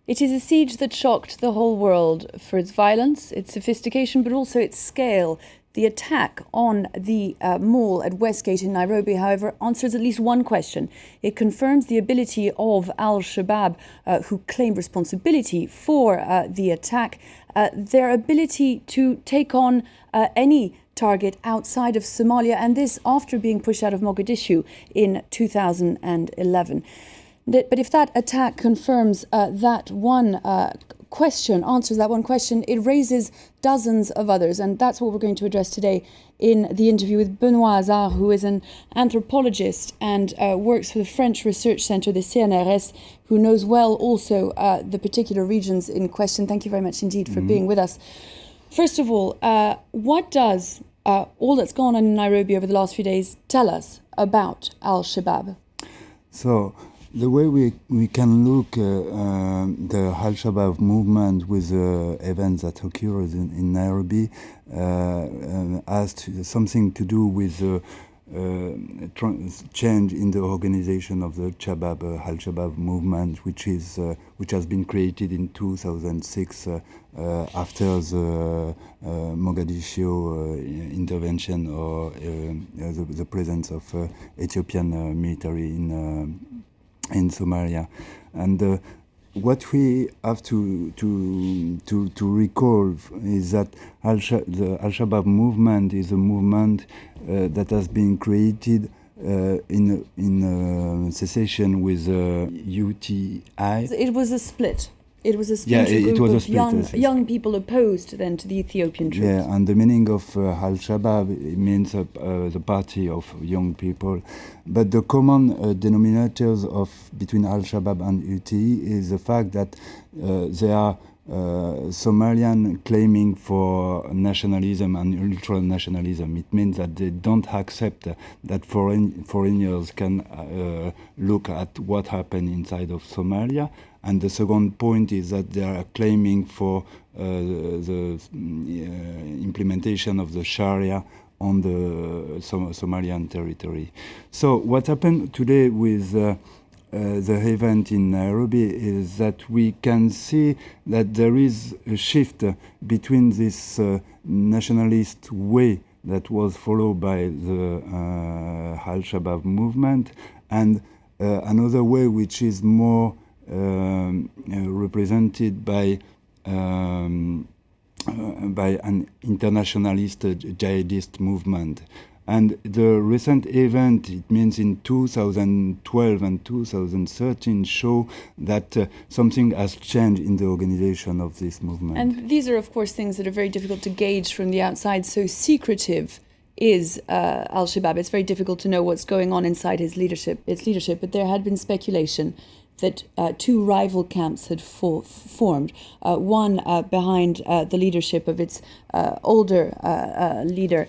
It is a siege that shocked the whole world for its violence, its sophistication, but also its scale. The attack on the mall at Westgate in Nairobi, however, answers at least one question. It confirms the ability of al Shabaab, who claimed responsibility for the attack, their ability to take on any target outside of Somalia, and this after being pushed out of Mogadishu in 2011. But if that attack confirms that one question, answers that one question, it raises dozens of others. And that's what we're going to address today in the interview with Benoît Hazard, who is an anthropologist and works for the French research center, the CNRS, who knows well also the particular regions in question. Thank you very much indeed for being with us. First of all, what does all that's gone on in Nairobi over the last few days tell us about al Shabaab? So, the way we can look the al Shabaab movement with events that occurred in Nairobi has something to do with change in the organization of the al Shabaab movement, which has been created in 2006 after the Mogadishu intervention or the presence of Ethiopian military in Somalia. And what we have to recall is that the al Shabaab movement is a movement that has been created in secession with UTI. It was a split. It was a splinter group of young people opposed then to the Ethiopian troops. Yeah, and the meaning of al Shabaab means the party of young people. But the common denominators between al Shabaab and UTI is the fact that they are Somalian claiming for nationalism and ultra-nationalism. It means that they don't accept that foreigners can look at what happened inside of Somalia. And the second point is that they are claiming for the implementation of the Sharia on the Somalian territory. So what happened today with the event in Nairobi is that we can see that there is a shift between this nationalist way that was followed by the al Shabaab movement and another way which is more represented by an internationalist jihadist movement. And the recent event, it means in 2012 and 2013, show that something has changed in the organization of this movement. And these are, of course, things that are very difficult to gauge from the outside. So secretive is al Shabaab. It's very difficult to know what's going on inside its leadership. But there had been speculation that two rival camps had formed, one behind the leadership of its older leader,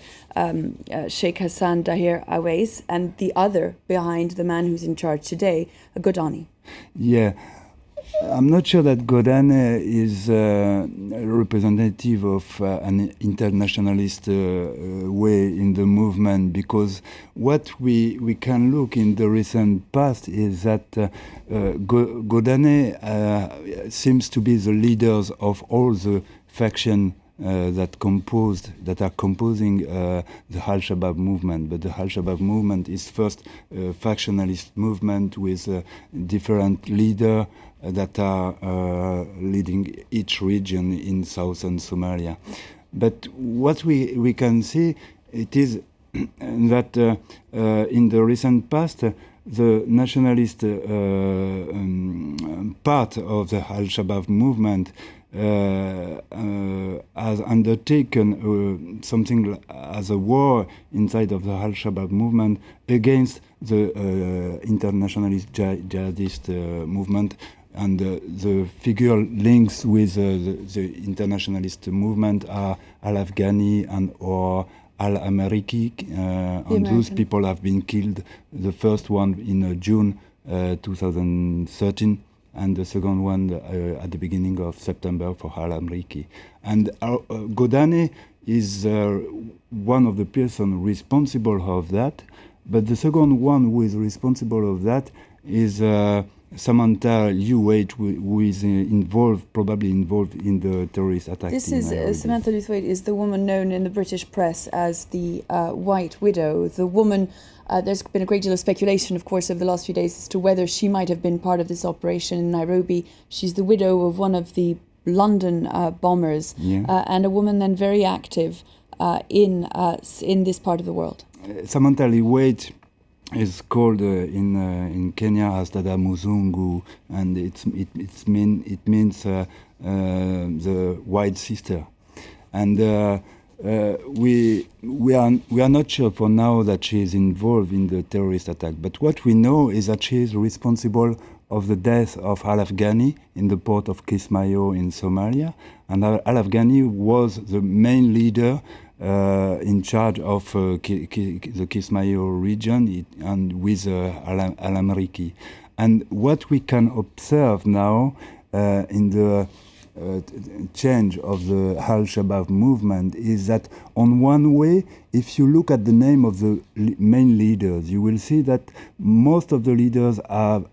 Sheikh Hassan Dahir Awais, and the other behind the man who's in charge today, Godani. Yeah. I'm not sure that Godane is representative of an internationalist way in the movement, because what we can look in the recent past is that Godane seems to be the leaders of all the factions that are composing the al Shabaab movement. But the al Shabaab movement is first a factionalist movement with different leaders that are leading each region in southern Somalia. But what we can see, it is that in the recent past, the nationalist part of the al Shabaab movement has undertaken something as a war inside of the al Shabaab movement against the internationalist jihadist movement. And the figure links with the internationalist movement are Al-Afghani or Al-Ameriki, and those people have been killed. The first one in June 2013, and the second one at the beginning of September for Al-Ameriki. And Godane is one of the persons responsible of that, but the second one who is responsible of that is Samantha Liu-Waite, who is probably involved in the terrorist attack. This is Samantha Liu-Waite is the woman known in the British press as the White Widow. The woman. There's been a great deal of speculation, of course, over the last few days as to whether she might have been part of this operation in Nairobi. She's the widow of one of the London bombers, and a woman then very active in this part of the world. Samantha Liu-Waite is called in Kenya as Dada Muzungu, and it means the white sister, and we are not sure for now that she is involved in the terrorist attack. But what we know is that she is responsible of the death of Al-Afghani in the port of Kismayo in Somalia, and Al-Afghani was the main leader in charge of the Kismayo region and with Al-Amriki. And what we can observe now in the change of the Al Shabaab movement is that on one way, if you look at the name of the main leaders, you will see that most of the leaders are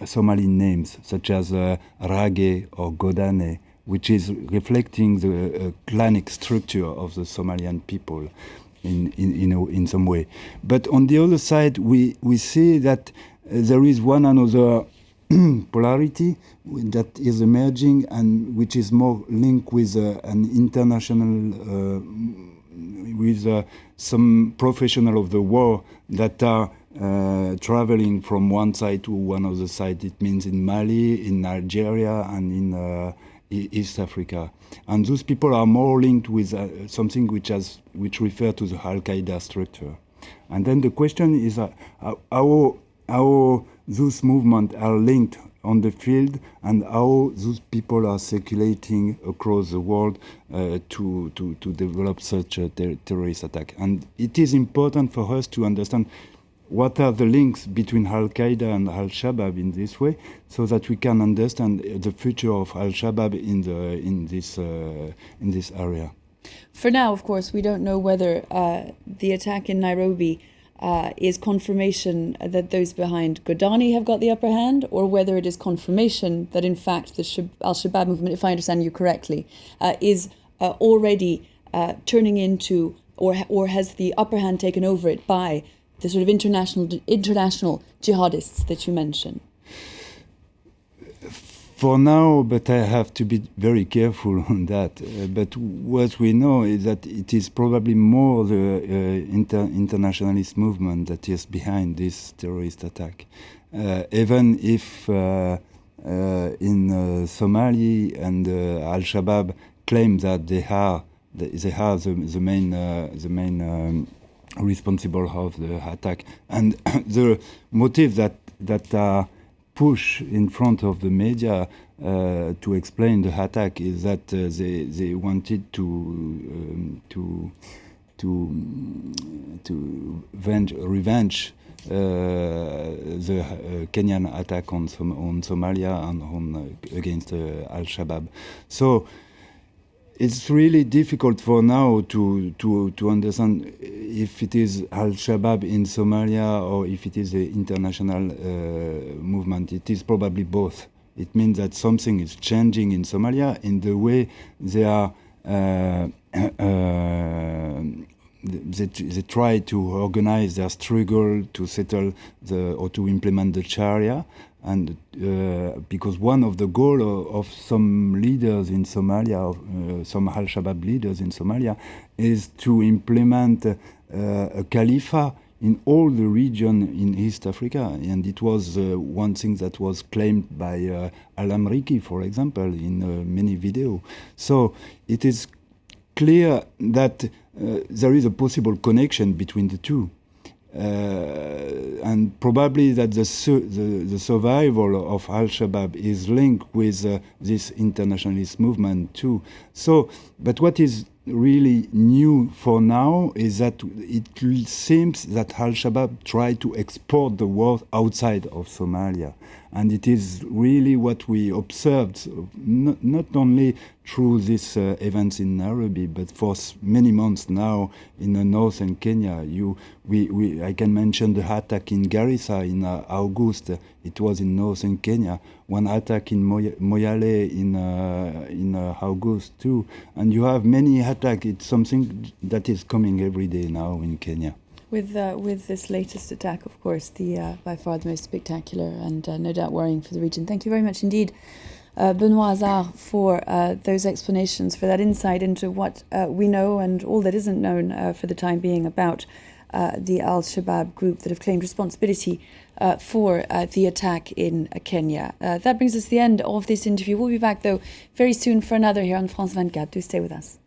Somali names, such as Rage or Godane, which is reflecting the clanic structure of the Somalian people in some way. But on the other side, we see that there is one another polarity that is emerging, and which is more linked with an international, with some professional of the war that are traveling from one side to one other side. It means in Mali, in Nigeria, and in East Africa, and those people are more linked with something which refer to the Al Qaeda structure. And then the question is how those movements are linked on the field, and how those people are circulating across the world to develop such a terrorist attack. And it is important for us to understand what are the links between Al Qaeda and Al Shabaab in this way, so that we can understand the future of Al Shabaab in this area. For now, of course, we don't know whether the attack in Nairobi is confirmation that those behind Godani have got the upper hand, or whether it is confirmation that, in fact, the Al Shabaab movement, if I understand you correctly, is already turning into, or has the upper hand taken over it by the sort of international jihadists that you mentioned? For now, but I have to be very careful on that. But what we know is that it is probably more the internationalist movement that is behind this terrorist attack. Even if in Somalia and Al Shabaab claim that they are the main responsible of the attack, and the motive that are push in front of the media to explain the attack is that they wanted to revenge the Kenyan attack on Somalia and against Al Shabaab. So it's really difficult for now to understand if it is Al Shabaab in Somalia or if it is an international movement. It is probably both. It means that something is changing in Somalia in the way they are. They try to organize their struggle to settle or to implement the Sharia. And because one of the goals of some leaders in Somalia, some Al Shabaab leaders in Somalia, is to implement a caliphate in all the region in East Africa. And it was one thing that was claimed by Al-Amriki, for example, in many videos. So it is clear that there is a possible connection between the two. And probably that the survival of Al Shabaab is linked with this internationalist movement too. So, but what is really new for now is that it seems that Al Shabaab tried to export the war outside of Somalia. And it is really what we observed, not only through these events in Nairobi, but for many months now in the northern Kenya. I can mention the attack in Garissa in August. It was in northern Kenya. One attack in Moyale in August too. And you have many attacks. It's something that is coming every day now in Kenya. With this latest attack, of course, the by far the most spectacular and no doubt worrying for the region. Thank you very much indeed, Benoît Hazard, for those explanations, for that insight into what we know and all that isn't known for the time being about the Al Shabaab group that have claimed responsibility for the attack in Kenya. That brings us to the end of this interview. We'll be back, though, very soon for another here on France 24. Do stay with us.